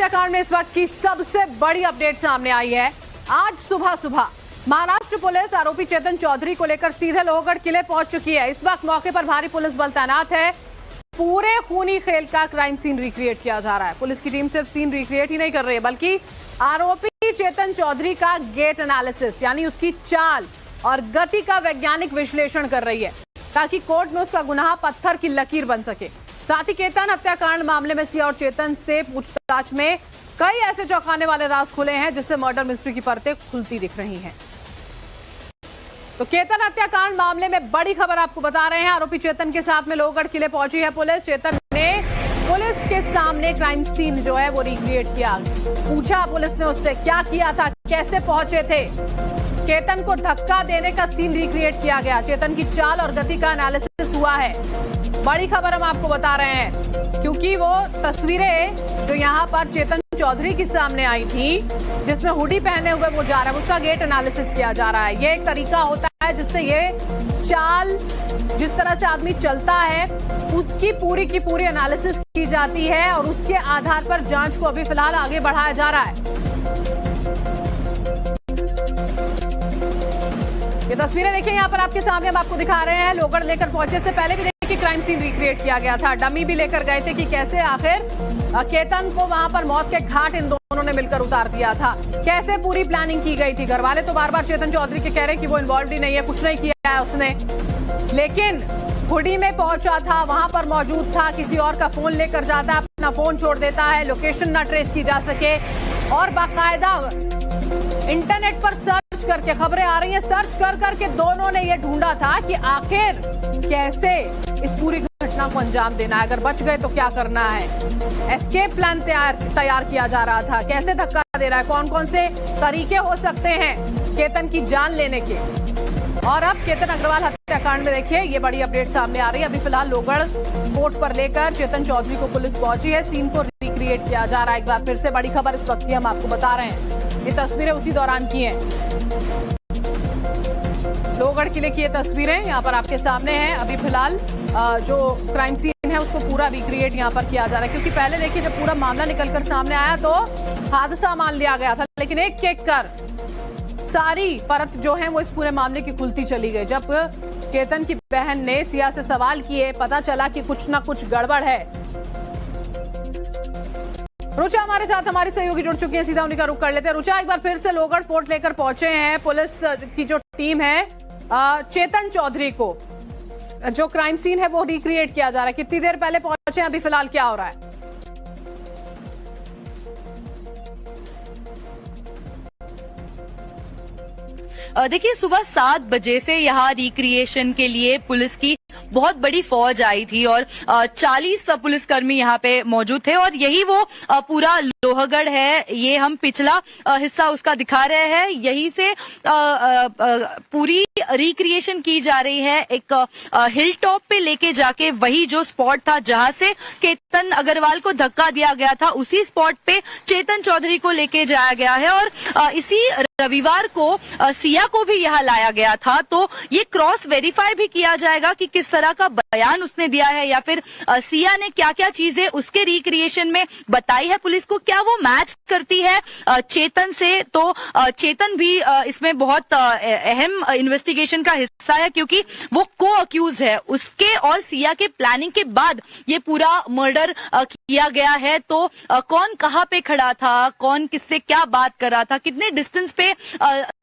हत्याकांड में इस वक्त की सबसे बड़ी अपडेट सामने आई है। आज सुबह सुबह महाराष्ट्र पुलिस आरोपी चेतन चौधरी को लेकर सीधे लोहगढ़ किले पहुंच चुकी है। इस वक्त मौके पर भारी पुलिस बल तैनात है। पूरे खूनी खेल का क्राइम सीन रिक्रिएट किया जा रहा है। पुलिस की टीम सिर्फ सीन रिक्रिएट ही नहीं कर रही है, बल्कि आरोपी चेतन चौधरी का गेट एनालिसिस यानी उसकी चाल और गति का वैज्ञानिक विश्लेषण कर रही है, ताकि कोर्ट में उसका गुनाह पत्थर की लकीर बन सके। साथ ही केतन हत्याकांड मामले में सिया और चेतन से पूछताछ में कई ऐसे चौंकाने वाले राज खुले हैं, जिससे मर्डर मिस्ट्री की परतें खुलती दिख रही हैं। तो केतन हत्याकांड मामले में बड़ी खबर आपको बता रहे हैं। आरोपी चेतन के साथ में लोहगढ़ किले पहुंची है पुलिस। चेतन ने पुलिस के सामने क्राइम सीन जो है वो रिक्रिएट किया। पूछा पुलिस ने उससे क्या किया था, कैसे पहुंचे थे। केतन को धक्का देने का सीन रिक्रिएट किया गया। चेतन की चाल और गति का एनालिसिस हुआ है। बड़ी खबर हम आपको बता रहे हैं, क्योंकि वो तस्वीरें जो यहाँ पर चेतन चौधरी के सामने आई थी, जिसमें हुडी पहने हुए वो जा रहा है, उसका गेट एनालिसिस किया जा रहा है। ये एक तरीका होता है जिससे ये चाल, जिस तरह से आदमी चलता है, उसकी पूरी की पूरी एनालिसिस की जाती है और उसके आधार पर जांच को अभी फिलहाल आगे बढ़ाया जा रहा है। ये तस्वीरें देखिए यहाँ पर आपके सामने हम आपको दिखा रहे हैं। लोहगढ़ लेकर पहुंचे से पहले भी देखिए क्राइम सीन रिक्रिएट किया गया था। डमी भी लेकर गए थे कि कैसे आखिर केतन को वहां पर मौत के घाट इन दोनों ने मिलकर उतार दिया था, कैसे पूरी प्लानिंग की गई थी। घर वाले तो बार बार चेतन चौधरी के कह रहे कि वो इन्वॉल्व ही नहीं है, कुछ नहीं किया है उसने, लेकिन हुडी में पहुंचा था, वहां पर मौजूद था। किसी और का फोन लेकर जाता है, अपना फोन छोड़ देता है, लोकेशन ना ट्रेस की जा सके, और बाकायदा इंटरनेट पर सर्च करके, खबरें आ रही हैं, सर्च कर करके दोनों ने ये ढूंढा था कि आखिर कैसे इस पूरी घटना को अंजाम देना है, अगर बच गए तो क्या करना है। एस्केप प्लान तैयार किया जा रहा था, कैसे धक्का देना है, कौन कौन से तरीके हो सकते हैं केतन की जान लेने के। और अब केतन अग्रवाल हत्याकांड में देखिए ये बड़ी अपडेट सामने आ रही है। अभी फिलहाल लोहगढ़ कोर्ट पर लेकर चेतन चौधरी को पुलिस पहुंची है। सीन को रिक्रिएट किया जा रहा है। एक बार फिर से बड़ी खबर इस वक्त की हम आपको बता रहे हैं। ये तस्वीरें उसी दौरान की हैं। लोहगढ़ किले की ये तस्वीरें यहाँ पर आपके सामने हैं। अभी फिलहाल जो क्राइम सीन है उसको पूरा रिक्रिएट यहाँ पर किया जा रहा है, क्योंकि पहले देखिए जब पूरा मामला निकलकर सामने आया तो हादसा मान लिया गया था, लेकिन एक एक कर सारी परत जो है वो इस पूरे मामले की खुलती चली गई। जब केतन की बहन ने सिया से सवाल किए, पता चला कि कुछ ना कुछ गड़बड़ है। रुचा हमारे साथ, हमारी सहयोगी जुड़ चुकी है, सीधा उन्हीं का रुख कर लेते हैं। रुचा, एक बार फिर से लोहगढ़ फोर्ट लेकर पहुंचे हैं पुलिस की जो टीम है। चेतन चौधरी को जो क्राइम सीन है वो रिक्रिएट किया जा रहा है। कितनी देर पहले पहुंचे हैं, अभी फिलहाल क्या हो रहा है? देखिए, सुबह 7 बजे से यहाँ रिक्रिएशन के लिए पुलिस की बहुत बड़ी फौज आई थी और 40 पुलिसकर्मी यहाँ पे मौजूद थे, और यही वो पूरा लोहगढ़ है। ये हम पिछला हिस्सा उसका दिखा रहे हैं। यहीं से पूरी रिक्रिएशन की जा रही है। एक हिल टॉप पे लेके जाके वही जो स्पॉट था जहां से केतन अग्रवाल को धक्का दिया गया था, उसी स्पॉट पे चेतन चौधरी को लेके जाया गया है। और इसी रविवार को सिया को भी यहाँ लाया गया था। तो ये क्रॉस वेरीफाई भी किया जाएगा कि किस तरह का बयान उसने दिया है, या फिर सिया ने क्या क्या चीजें उसके रिक्रिएशन में बताई है पुलिस को, क्या वो मैच करती है चेतन से। तो चेतन भी इसमें बहुत अहम इन्वेस्टिगेशन का हिस्सा है, क्योंकि वो को अक्यूज है। उसके और सिया के प्लानिंग के बाद ये पूरा मर्डर किया गया है। तो कौन कहाँ पे खड़ा था, कौन किससे क्या बात कर रहा था, कितने डिस्टेंस पे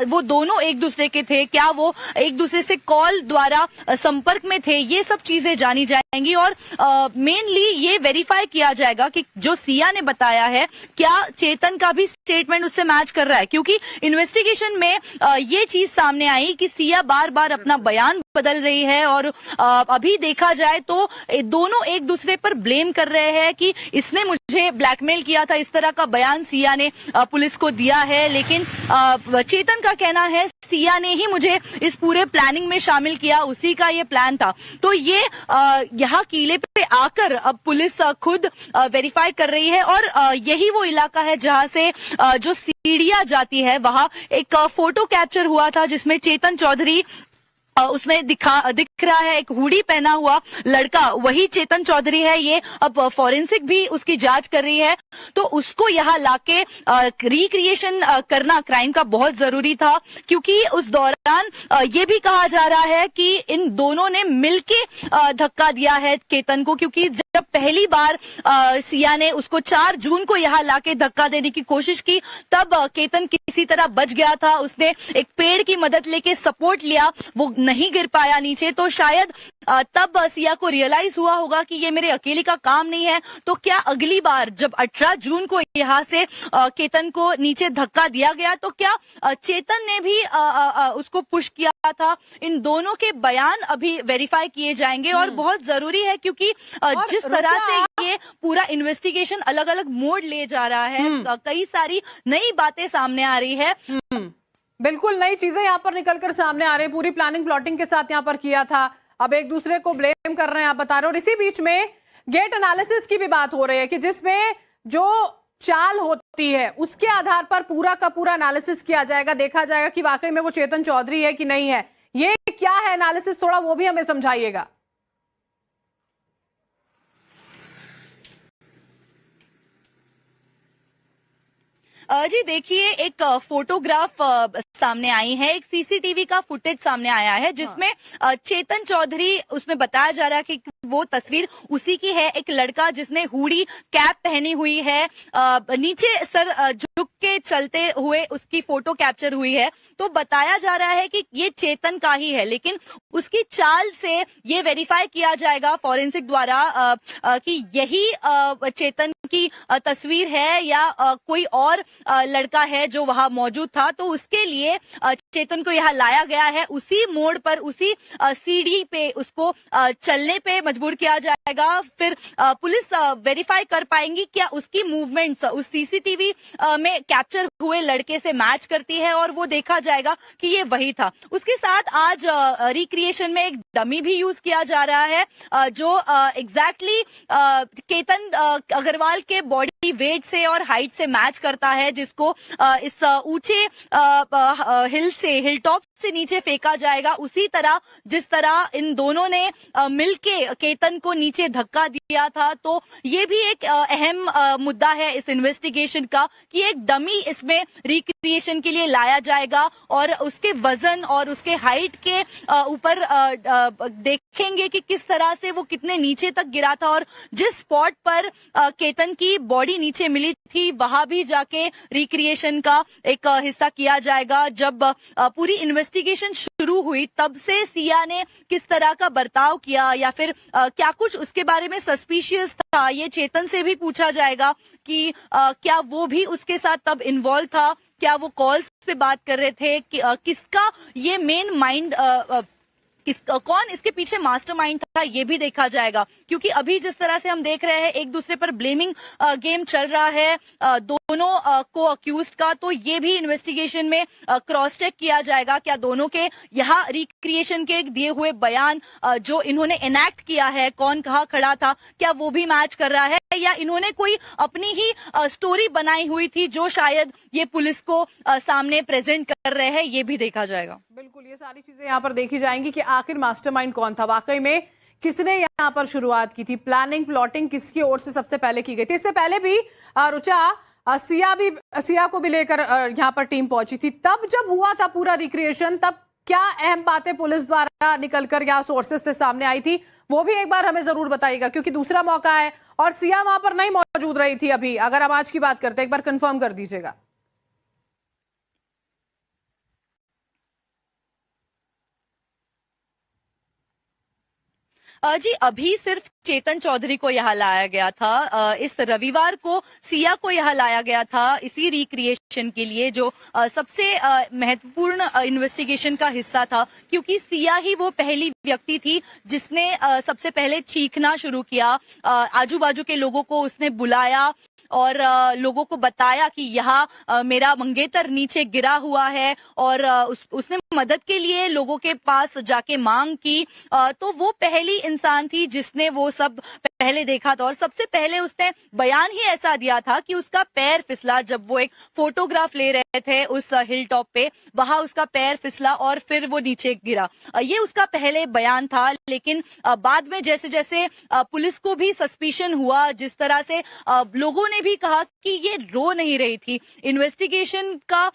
वो दोनों एक दूसरे के थे, क्या वो एक दूसरे से कॉल द्वारा संपर्क में थे, ये सब चीजें जानी जाएंगी। और मेनली ये वेरीफाई किया जाएगा कि जो सिया ने बताया है क्या चेतन का भी स्टेटमेंट उससे मैच कर रहा है, क्योंकि इन्वेस्टिगेशन में ये चीज सामने आई कि सिया बार बार अपना बयान बदल रही है। और अभी देखा जाए तो दोनों एक दूसरे पर ब्लेम कर रहे हैं कि इसने मुझे ब्लैकमेल किया था, इस तरह का बयान सिया ने पुलिस को दिया है। लेकिन चेतन का कहना है सिया ने ही मुझे इस पूरे प्लानिंग में शामिल किया, उसी का ये प्लान था। तो ये यहाँ किले पे आकर अब पुलिस खुद वेरीफाई कर रही है। और यही वो इलाका है जहां से जो सीढ़ियां जाती है, वहां एक फोटो कैप्चर हुआ था जिसमें चेतन चौधरी उसमें दिख रहा है एक हुडी पहना हुआ लड़का, वही चेतन चौधरी है। ये अब फॉरेंसिक भी उसकी जांच कर रही है, तो उसको यहाँ लाके रिक्रिएशन करना क्राइम का बहुत जरूरी था, क्योंकि उस दौरान ये भी कहा जा रहा है कि इन दोनों ने मिलके धक्का दिया है केतन को, क्योंकि जब पहली बार सिया ने उसको 4 जून को यहाँ लाके धक्का देने की कोशिश की, तब केतन किसी तरह बच गया था। उसने एक पेड़ की मदद लेके सपोर्ट लिया, वो नहीं गिर पाया नीचे। तो शायद तब सिया को रियलाइज हुआ होगा कि ये मेरे अकेले का काम नहीं है। तो क्या अगली बार जब 18 जून को यहाँ से केतन को नीचे धक्का दिया गया, तो क्या चेतन ने भी उसको पुश किया था? इन दोनों के बयान अभी वेरीफाई किए जाएंगे और बहुत जरूरी है, क्योंकि जिस तरह से ये पूरा इन्वेस्टिगेशन अलग अलग मोड़ ले जा रहा है, कई सारी नई बातें सामने आ रही है। बिल्कुल नई चीजें यहाँ पर निकलकर सामने आ रही है। पूरी प्लानिंग प्लॉटिंग के साथ यहाँ पर किया था, अब एक दूसरे को ब्लेम कर रहे हैं, आप बता रहे हो। और इसी बीच में गेट एनालिसिस की भी बात हो रही है कि जिसमें जो चाल होती है उसके आधार पर पूरा का पूरा एनालिसिस किया जाएगा, देखा जाएगा कि वाकई में वो चेतन चौधरी है कि नहीं है। ये क्या है एनालिसिस, थोड़ा वो भी हमें समझाइएगा। जी देखिए, एक फोटोग्राफ सामने आई है, एक सीसीटीवी का फुटेज सामने आया है, जिसमें चेतन चौधरी, उसमें बताया जा रहा है कि वो तस्वीर उसी की है। एक लड़का जिसने हुडी कैप पहनी हुई है, नीचे सर झुक के चलते हुए उसकी फोटो कैप्चर हुई है। तो बताया जा रहा है कि ये चेतन का ही है, लेकिन उसकी चाल से ये वेरीफाई किया जाएगा फॉरेंसिक द्वारा कि यही चेतन की तस्वीर है या कोई और लड़का है जो वहां मौजूद था। तो उसके लिए चेतन को यहाँ लाया गया है, उसी मोड़ पर, उसी सीढ़ी पे उसको चलने पे मजबूर किया जाएगा। फिर पुलिस वेरीफाई कर पाएंगी क्या उसकी मूवमेंट्स उस सीसीटीवी में कैप्चर हुए लड़के से मैच करती है, और वो देखा जाएगा कि ये वही था। उसके साथ आज रिक्रिएशन में एक डमी भी यूज किया जा रहा है, जो एग्जैक्टली केतन अग्रवाल के बॉडी वेट से और हाइट से मैच करता है, जिसको इस ऊंचे हिल टॉप से नीचे फेंका जाएगा, उसी तरह जिस तरह इन दोनों ने मिलके केतन को नीचे धक्का दिया था। तो ये भी एक अहम मुद्दा है इस इन्वेस्टिगेशन का, कि एक डमी इसमें रिक्रिएशन के लिए लाया जाएगा और उसके वजन और उसके हाइट के ऊपर देखेंगे कि किस तरह से वो कितने नीचे तक गिरा था, और जिस स्पॉट पर केतन की बॉडी नीचे मिली थी वहां भी जाके रिक्रिएशन का एक हिस्सा किया जाएगा। जब पूरी इन्वेस्टिगेशन शुरू हुई, तब से सिया ने किस तरह का बर्ताव किया या फिर क्या कुछ उसके बारे में सस्पिशियस था, ये चेतन से भी पूछा जाएगा कि क्या वो भी उसके साथ तब इन्वॉल्व था, क्या वो कॉल्स पे बात कर रहे थे, किसका ये मेन माइंड, कौन इसके पीछे मास्टरमाइंड था, ये भी देखा जाएगा। क्योंकि अभी जिस तरह से हम देख रहे हैं एक दूसरे पर ब्लेमिंग गेम चल रहा है दोनों को अक्यूज्ड का, तो ये भी इन्वेस्टिगेशन में क्रॉस चेक किया जाएगा। क्या दोनों के यहाँ रिक्रिएशन के दिए हुए बयान जो इन्होंने एनैक्ट किया है, कौन कहाँ खड़ा था, क्या वो भी मैच कर रहा है, या इन्होंने कोई अपनी ही स्टोरी बनाई हुई थी जो शायद ये पुलिस को सामने प्रेजेंट कर रहे हैं, ये भी देखा जाएगा। बिल्कुल, ये सारी चीजें यहाँ पर देखी जाएंगी कि आखिर मास्टरमाइंड कौन था, वाकई में किसने यहाँ पर शुरुआत की थी, प्लानिंग प्लॉटिंग किसकी ओर से सबसे पहले की गई थी। इससे पहले भी रुचा सिया को भी लेकर यहाँ पर टीम पहुंची थी। तब जब हुआ था पूरा रिक्रिएशन, तब क्या अहम बातें पुलिस द्वारा निकलकर या सोर्सेस से सामने आई थी, वो भी एक बार हमें जरूर बताइएगा, क्योंकि दूसरा मौका है और सिया वहां पर नहीं मौजूद रही थी। अभी अगर हम आज की बात करते हैं, एक बार कंफर्म कर दीजिएगा। जी अभी सिर्फ चेतन चौधरी को यहाँ लाया गया था। इस रविवार को सिया को यहाँ लाया गया था इसी रिक्रिएशन के लिए, जो सबसे महत्वपूर्ण इन्वेस्टिगेशन का हिस्सा था, क्योंकि सिया ही वो पहली व्यक्ति थी जिसने सबसे पहले चीखना शुरू किया। आजू बाजू के लोगों को उसने बुलाया और लोगों को बताया कि यहाँ मेरा मंगेतर नीचे गिरा हुआ है, और उसने मदद के लिए लोगों के पास जाके मांग की। तो वो पहली इंसान थी जिसने वो सब पहले देखा था और सबसे पहले उसने बयान ही ऐसा दिया था कि उसका पैर फिसला जब वो एक फोटोग्राफ ले रहे थे उस हिल टॉप पे, वहां उसका पैर फिसला और फिर वो नीचे गिरा। ये उसका पहले बयान था, लेकिन बाद में जैसे जैसे पुलिस को भी सस्पिशन हुआ, जिस तरह से लोगों ने भी कहा कि ये रो नहीं रही थी, इन्वेस्टिगेशन का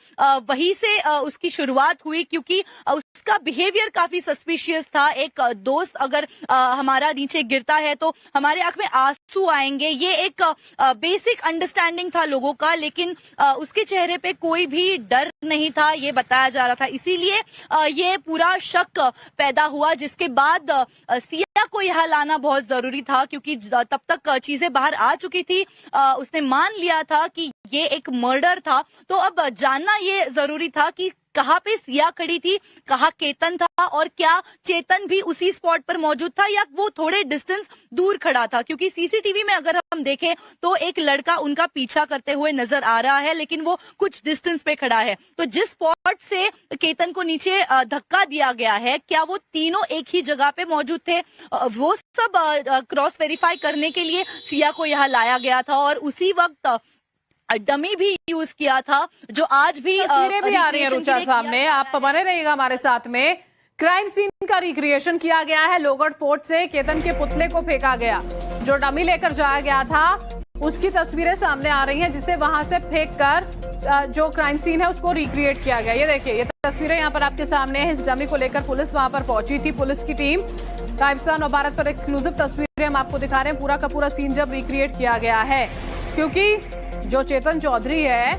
वहीं से उसकी शुरुआत हुई, क्योंकि उसका बिहेवियर काफी सस्पिशियस था। एक दोस्त अगर हमारा नीचे गिरता है तो हमारे आंख में आंसू आएंगे, ये एक बेसिक अंडरस्टैंडिंग था लोगों का, लेकिन उसके चेहरे पे कोई भी डर नहीं था, ये बताया जा रहा था। इसीलिए ये पूरा शक पैदा हुआ, जिसके बाद सिया को यहाँ लाना बहुत जरूरी था, क्योंकि तब तक चीजें बाहर आ चुकी थी। उसने मान लिया था कि ये एक मर्डर था, तो अब जानना ये जरूरी था कि कहाँ पे सिया खड़ी थी, कहाँ केतन था, और क्या चेतन भी उसी स्पॉट पर मौजूद था या वो थोड़े डिस्टेंस दूर खड़ा था। क्योंकि सीसीटीवी में अगर हम देखें तो एक लड़का उनका पीछा करते हुए नजर आ रहा है, लेकिन वो कुछ डिस्टेंस पे खड़ा है। तो जिस स्पॉट से केतन को नीचे धक्का दिया गया है, क्या वो तीनों एक ही जगह पे मौजूद थे, वो सब क्रॉस वेरीफाई करने के लिए सिया को यहाँ लाया गया था। और उसी वक्त डमी भी यूज किया था, जो आज भी तस्वीरें भी आ रही है रुचा सामने, आप बने रहिएगा हमारे साथ में। क्राइम सीन का रिक्रिएशन किया गया है, लोहगढ़ फोर्ट से केतन के पुतले को फेंका गया, जो डमी लेकर जाया गया था उसकी तस्वीरें सामने आ रही हैं, जिसे वहां से फेंककर जो क्राइम सीन है उसको रिक्रिएट किया गया। ये देखिए, ये तस्वीरें यहाँ पर आपके सामने हैं। इस डमी को लेकर पुलिस वहां पर पहुंची थी, पुलिस की टीम। टाइम्स ऑफ भारत पर एक्सक्लूसिव तस्वीरें हम आपको दिखा रहे हैं, पूरा का पूरा सीन जब रिक्रिएट किया गया है, क्योंकि जो चेतन चौधरी है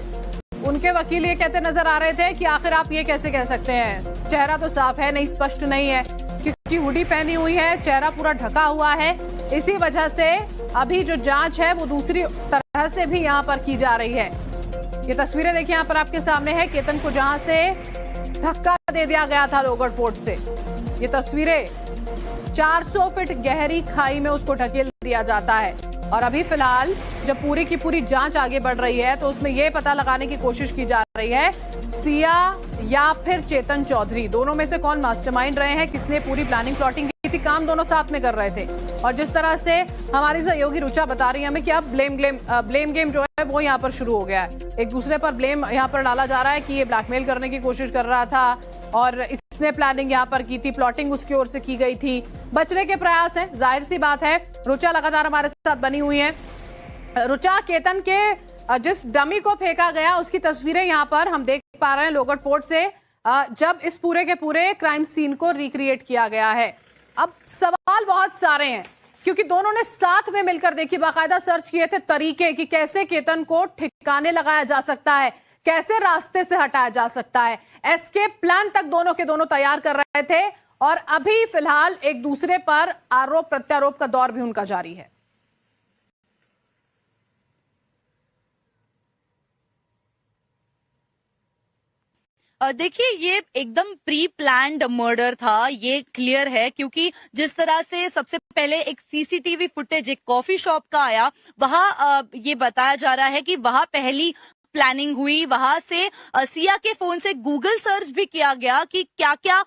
उनके वकील ये कहते नजर आ रहे थे कि आखिर आप ये कैसे कह सकते हैं, चेहरा तो साफ है, नहीं स्पष्ट नहीं है, क्योंकि हुडी पहनी हुई है, चेहरा पूरा ढका हुआ है। इसी वजह से अभी जो जांच है वो दूसरी तरह से भी यहाँ पर की जा रही है। ये तस्वीरें देखिए यहाँ पर आपके सामने है, केतन को जहां से धक्का दे दिया गया था लोहगढ़ फोर्ट से। ये तस्वीरें 400 फीट गहरी खाई में उसको ढकेल दिया जाता है। और अभी फिलहाल जब पूरी की पूरी जांच आगे बढ़ रही है तो उसमें यह पता लगाने की कोशिश की जा रही है सिया या फिर चेतन चौधरी, दोनों में से कौन मास्टरमाइंड रहे हैं, किसने पूरी प्लानिंग प्लॉटिंग की थी। काम दोनों साथ में कर रहे थे। और जिस तरह से हमारी सहयोगी रुचा बता रही है हमें कि अब ब्लेम गेम जो है वो यहाँ पर शुरू हो गया है। एक दूसरे पर ब्लेम यहाँ पर डाला जा रहा है कि ये ब्लैकमेल करने की कोशिश कर रहा था और इसने प्लानिंग यहाँ पर की थी, प्लॉटिंग उसकी ओर से की गई थी। बचने के प्रयास हैं, जाहिर सी बात है। रुचा लगातार हमारे साथ बनी हुई है। रुचा, केतन के जिस डमी को फेंका गया उसकी तस्वीरें यहाँ पर हम देख पा रहे हैं लोहगढ़ फोर्ट से, जब इस पूरे के पूरे क्राइम सीन को रिक्रिएट किया गया है। अब सवाल बहुत सारे हैं, क्योंकि दोनों ने साथ में मिलकर देखिए बाकायदा सर्च किए थे तरीके कि कैसे केतन को ठिकाने लगाया जा सकता है, कैसे रास्ते से हटाया जा सकता है। एस्केप प्लान तक दोनों के दोनों तैयार कर रहे थे और अभी फिलहाल एक दूसरे पर आरोप प्रत्यारोप का दौर भी उनका जारी है। देखिए, ये एकदम प्री प्लान्ड मर्डर था, ये क्लियर है, क्योंकि जिस तरह से सबसे पहले एक सीसीटीवी फुटेज एक कॉफी शॉप का आया, वहां ये बताया जा रहा है कि वहां पहली प्लानिंग हुई, वहां से सिया के फोन से गूगल सर्च भी किया गया कि क्या क्या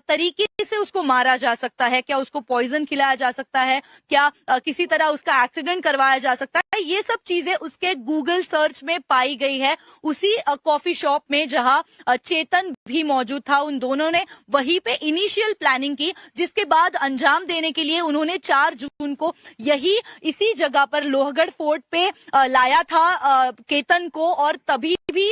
तरीके से उसको मारा जा सकता है, क्या उसको पॉइजन खिलाया जा सकता है, क्या किसी तरह उसका एक्सीडेंट करवाया जा सकता है। ये सब चीजें उसके गूगल सर्च में पाई गई है, उसी कॉफी शॉप में जहां चेतन भी मौजूद था। उन दोनों ने वहीं पे इनिशियल प्लानिंग की, जिसके बाद अंजाम देने के लिए उन्होंने 4 जून को इसी जगह पर लोहगढ़ फोर्ट पे लाया था केतन को। और तभी भी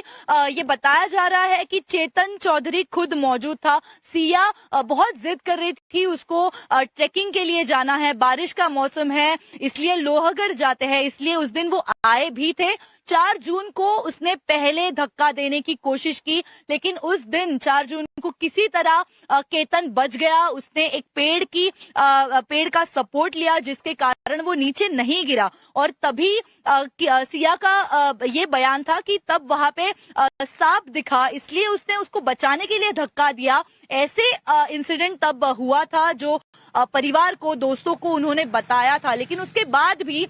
ये बताया जा रहा है कि चेतन चौधरी खुद मौजूद था। सिया बहुत जिद कर रही थी, उसको ट्रैकिंग के लिए जाना है, बारिश का मौसम है, इसलिए लोहगढ़ जाते हैं, इसलिए उस दिन वो आए भी थे। 4 जून को उसने पहले धक्का देने की कोशिश की, लेकिन उस दिन 4 जून को किसी तरह केतन बच गया। उसने एक पेड़ का सपोर्ट लिया, जिसके कारण वो नीचे नहीं गिरा। और तभी सिया का ये बयान था कि तब वहां पे सांप दिखा, इसलिए उसने उसको बचाने के लिए धक्का दिया। ऐसे इंसिडेंट तब हुआ था जो परिवार को, दोस्तों को उन्होंने बताया था। लेकिन उसके बाद भी